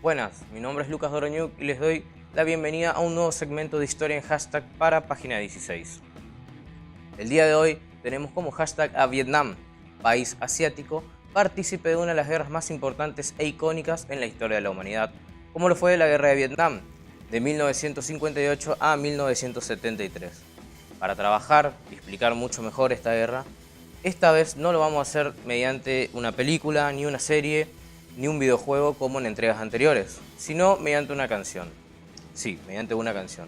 Buenas, mi nombre es Lucas Doroñuk y les doy la bienvenida a un nuevo segmento de historia en hashtag para Página 16. El día de hoy tenemos como hashtag a Vietnam, país asiático, partícipe de una de las guerras más importantes e icónicas en la historia de la humanidad, como lo fue la Guerra de Vietnam, de 1958 a 1973. Para trabajar y explicar mucho mejor esta guerra, esta vez no lo vamos a hacer mediante una película, ni una serie, ni un videojuego como en entregas anteriores, sino mediante una canción. Sí, mediante una canción.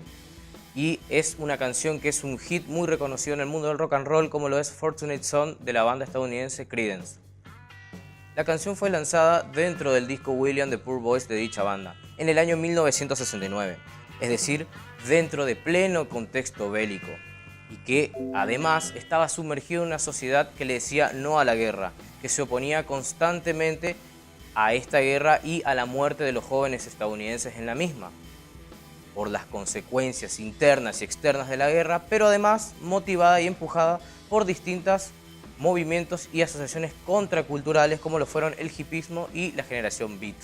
Y es una canción que es un hit muy reconocido en el mundo del rock and roll, como lo es Fortunate Son de la banda estadounidense Creedence. La canción fue lanzada dentro del disco William the Poor Boys de dicha banda, en el año 1969, es decir, dentro de pleno contexto bélico, y que además estaba sumergido en una sociedad que le decía no a la guerra, que se oponía constantemente a esta guerra y a la muerte de los jóvenes estadounidenses en la misma, por las consecuencias internas y externas de la guerra, pero además motivada y empujada por distintos movimientos y asociaciones contraculturales como lo fueron el hipismo y la generación beat.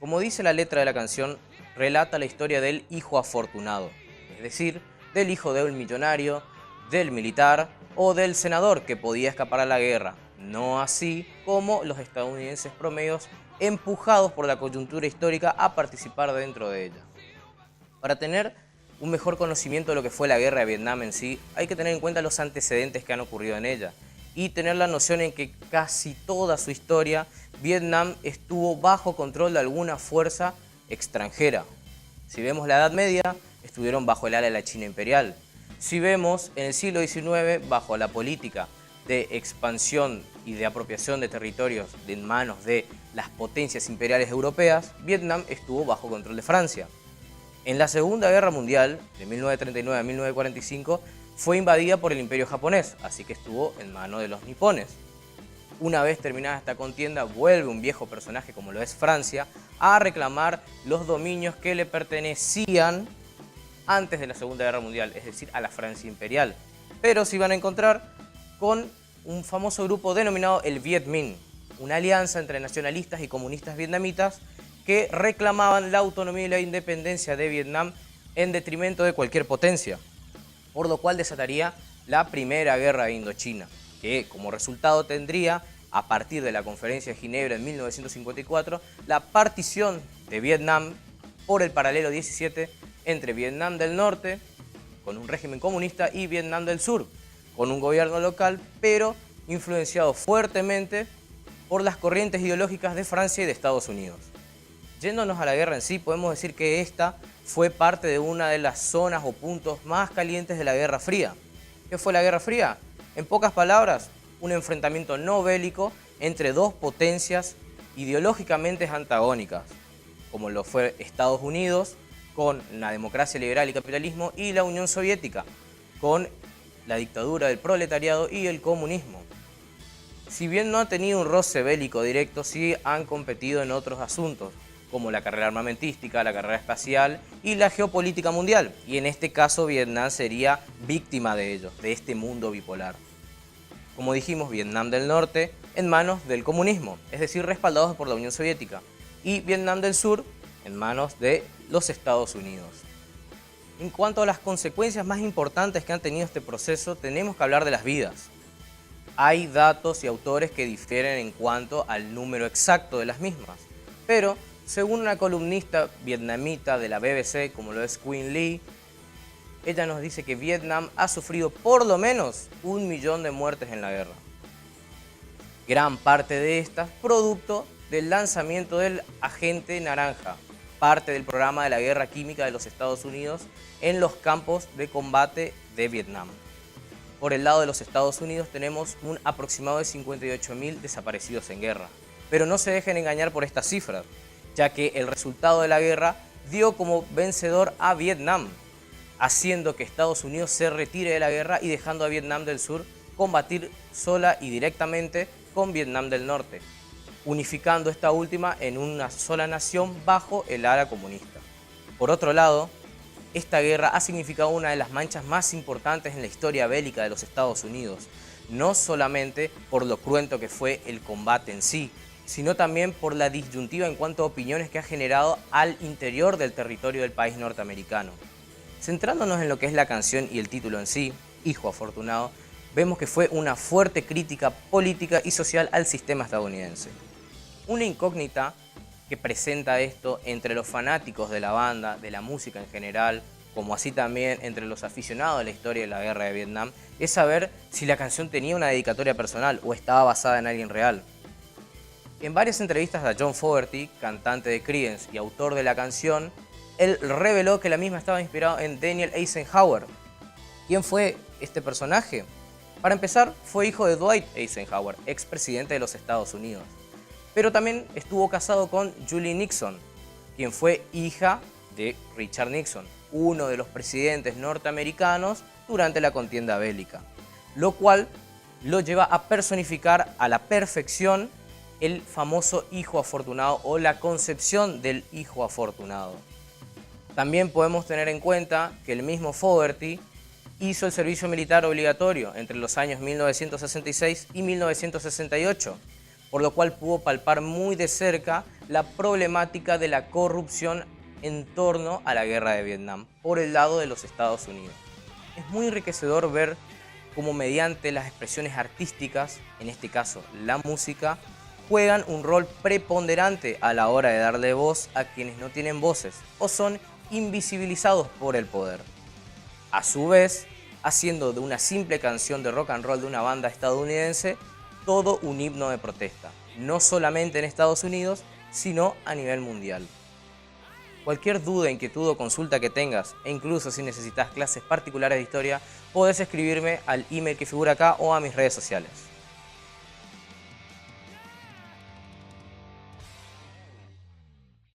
Como dice la letra de la canción, relata la historia del hijo afortunado, es decir, del hijo de un millonario, del militar o del senador que podía escapar a la guerra, no así como los estadounidenses promedios empujados por la coyuntura histórica a participar dentro de ella. Para tener un mejor conocimiento de lo que fue la guerra de Vietnam en sí, hay que tener en cuenta los antecedentes que han ocurrido en ella y tener la noción en que casi toda su historia Vietnam estuvo bajo control de alguna fuerza extranjera. Si vemos la Edad Media, estuvieron bajo el ala de la China imperial. Si vemos en el siglo XIX, bajo la política de expansión y de apropiación de territorios en manos de las potencias imperiales europeas, Vietnam estuvo bajo control de Francia. En la Segunda Guerra Mundial, de 1939 a 1945, fue invadida por el Imperio japonés, así que estuvo en manos de los nipones. Una vez terminada esta contienda, vuelve un viejo personaje como lo es Francia a reclamar los dominios que le pertenecían antes de la Segunda Guerra Mundial, es decir, a la Francia imperial. Pero se iban a encontrar con un famoso grupo denominado el Viet Minh, una alianza entre nacionalistas y comunistas vietnamitas que reclamaban la autonomía y la independencia de Vietnam en detrimento de cualquier potencia, por lo cual desataría la Primera Guerra de Indochina, que como resultado tendría, a partir de la Conferencia de Ginebra en 1954, la partición de Vietnam por el paralelo 17 entre Vietnam del Norte, con un régimen comunista, y Vietnam del Sur, con un gobierno local, pero influenciado fuertemente por las corrientes ideológicas de Francia y de Estados Unidos. Yéndonos a la guerra en sí, podemos decir que esta fue parte de una de las zonas o puntos más calientes de la Guerra Fría. ¿Qué fue la Guerra Fría? En pocas palabras, un enfrentamiento no bélico entre dos potencias ideológicamente antagónicas, como lo fue Estados Unidos con la democracia liberal y capitalismo, y la Unión Soviética con la dictadura del proletariado y el comunismo. Si bien no han tenido un roce bélico directo, sí han competido en otros asuntos, como la carrera armamentística, la carrera espacial y la geopolítica mundial. Y en este caso Vietnam sería víctima de ello, de este mundo bipolar. Como dijimos, Vietnam del Norte en manos del comunismo, es decir, respaldados por la Unión Soviética. Y Vietnam del Sur en manos de los Estados Unidos. En cuanto a las consecuencias más importantes que han tenido este proceso, tenemos que hablar de las vidas. Hay datos y autores que difieren en cuanto al número exacto de las mismas, pero según una columnista vietnamita de la BBC, como lo es Queen Lee, ella nos dice que Vietnam ha sufrido por lo menos 1 millón de muertes en la guerra. Gran parte de estas producto del lanzamiento del agente naranja, parte del programa de la guerra química de los Estados Unidos en los campos de combate de Vietnam. Por el lado de los Estados Unidos tenemos un aproximado de 58.000 desaparecidos en guerra. Pero no se dejen engañar por estas cifras, ya que el resultado de la guerra dio como vencedor a Vietnam, haciendo que Estados Unidos se retire de la guerra y dejando a Vietnam del Sur combatir sola y directamente con Vietnam del Norte, unificando esta última en una sola nación bajo el ala comunista. Por otro lado, esta guerra ha significado una de las manchas más importantes en la historia bélica de los Estados Unidos, no solamente por lo cruento que fue el combate en sí, sino también por la disyuntiva en cuanto a opiniones que ha generado al interior del territorio del país norteamericano. Centrándonos en lo que es la canción y el título en sí, Hijo Afortunado, vemos que fue una fuerte crítica política y social al sistema estadounidense. Una incógnita que presenta esto entre los fanáticos de la banda, de la música en general, como así también entre los aficionados de la historia de la guerra de Vietnam, es saber si la canción tenía una dedicatoria personal o estaba basada en alguien real. En varias entrevistas a John Fogerty, cantante de Creedence y autor de la canción, él reveló que la misma estaba inspirada en Daniel Eisenhower. ¿Quién fue este personaje? Para empezar, fue hijo de Dwight Eisenhower, expresidente de los Estados Unidos. Pero también estuvo casado con Julie Nixon, quien fue hija de Richard Nixon, uno de los presidentes norteamericanos durante la contienda bélica, lo cual lo lleva a personificar a la perfección el famoso hijo afortunado o la concepción del hijo afortunado. También podemos tener en cuenta que el mismo Fogerty hizo el servicio militar obligatorio entre los años 1966 y 1968, por lo cual pudo palpar muy de cerca la problemática de la corrupción en torno a la guerra de Vietnam por el lado de los Estados Unidos. Es muy enriquecedor ver cómo mediante las expresiones artísticas, en este caso la música, juegan un rol preponderante a la hora de darle voz a quienes no tienen voces o son invisibilizados por el poder. A su vez, haciendo de una simple canción de rock and roll de una banda estadounidense todo un himno de protesta, no solamente en Estados Unidos, sino a nivel mundial. Cualquier duda, inquietud o consulta que tengas, e incluso si necesitas clases particulares de historia, podés escribirme al email que figura acá o a mis redes sociales.